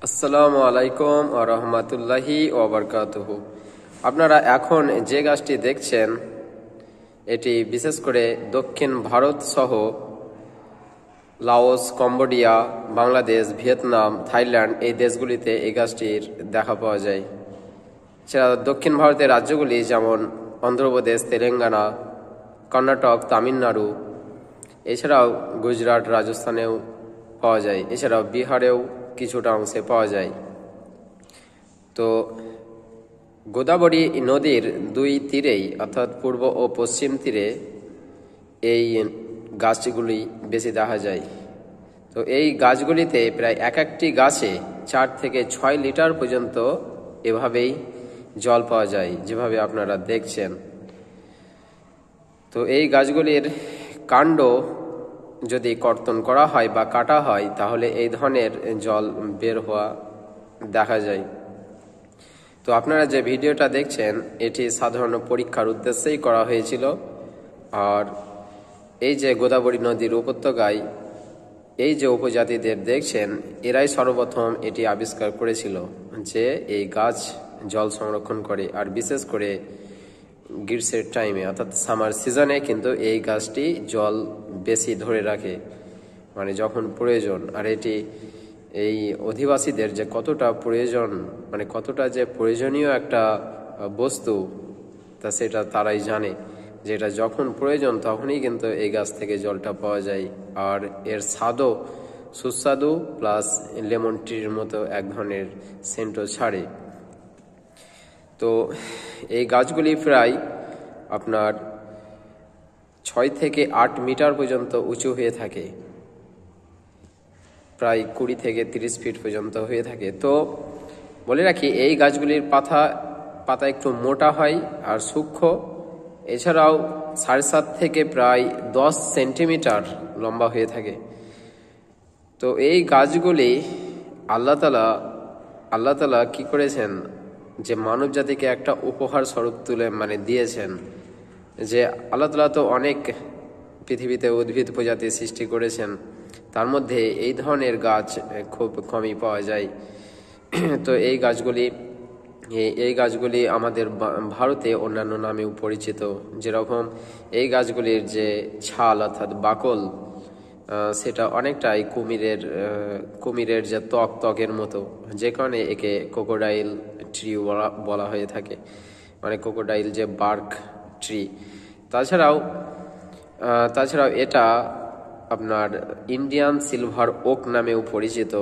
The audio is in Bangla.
আসসালামু আলাইকুম ওয়া রাহমাতুল্লাহি ওয়া বারাকাতুহু। আপনারা এখন যে গাছটি দেখছেন এটি বিশেষ করে দক্ষিণ ভারত সহ Laos, Cambodia, Bangladesh, Vietnam, Thailand এই দেশগুলিতে এই গাছটির দেখা পাওয়া যায়। সেটা দক্ষিণ ভারতের রাজ্যগুলি যেমন অন্ধ্রপ্রদেশ, তেলেঙ্গানা, কর্ণাটক, তামিলনাড়ু, এছাড়াও গুজরাট, রাজস্থানেও পাওয়া যায়। এছাড়াও বিহারেও কিছুটা অংশে পাওয়া যায়। তো গোদাবরী নদীর দুই তীরেই অর্থাৎ পূর্ব ও পশ্চিম তীরে এই গাছগুলি বেশি দেখা যায়। তো এই গাছগুলিতে প্রায় এক একটি গাছে 4 থেকে 6 লিটার পর্যন্ত এভাবেই জল পাওয়া যায়, যেভাবে আপনারা দেখছেন। তো এই গাছগুলির কাণ্ড যদি কর্তন করা হয় বা কাটা হয় তাহলে এই ধরনের জল বের হওয়া দেখা যায়। তো আপনারা যে ভিডিওটা দেখছেন এটি সাধারণ পরীক্ষার উদ্দেশ্যেই করা হয়েছিল। আর এই যে গোদাবরী নদীর উপত্যকায় এই যে উপজাতিদের দেখছেন এরাই সর্বপ্রথম এটি আবিষ্কার করেছিল যে এই গাছ জল সংরক্ষণ করে। আর বিশেষ করে গ্রীষ্মের টাইমে অর্থাৎ সামার সিজনে কিন্তু এই গাছটি জল বেশি ধরে রাখে, মানে যখন প্রয়োজন। আর এটি এই অধিবাসীদের যে কতটা প্রয়োজন, মানে কতটা যে প্রয়োজনীয় একটা বস্তু, তা সেটা তারাই জানে, যেটা যখন প্রয়োজন তখনই কিন্তু এই গাছ থেকে জলটা পাওয়া যায়। আর এর স্বাদও সুস্বাদু, প্লাস লেমন ট্রির মতো এক ধরনের সেন্টও ছাড়ে। তো এই গাছগুলি প্রায় আপনার 6 থেকে 8 মিটার পর্যন্ত উঁচু হয়ে থাকে, প্রায় 20 থেকে 30 ফিট পর্যন্ত হয়ে থাকে। তো বলে রাখি এই গাছগুলির পাতা একটু মোটা হয় আর সূক্ষ্ম। এছাড়াও 7.5 থেকে প্রায় 10 সেন্টিমিটার লম্বা হয়ে থাকে। তো এই গাছগুলি আল্লাহ তাআলা কি করেছেন, যে মানব জাতিকে একটা উপহার স্বরূপ তুলে দিয়েছেন। যে আল্লাহ তাআলা তো অনেক পৃথিবীতে উদ্ভিদ প্রজাতি সৃষ্টি করেছেন, তার মধ্যে এই ধরনের গাছ খুব কমই পাওয়া যায়। তো এই গাছগুলি আমাদের ভারতে অন্যান্য নামেও পরিচিত। যেরকম এই গাছগুলির যে ছাল অর্থাৎ বাকল, সেটা অনেকটাই কুমিরের যে ত্বকের মতো, যে কারণে একে ক্রোকোডাইল ট্রি বলা হয়ে থাকে, মানে ক্রোকোডাইল যে বার্ক ট্রি। তাছাড়াও এটা আপনার ইন্ডিয়ান সিলভার ওক নামেও পরিচিত।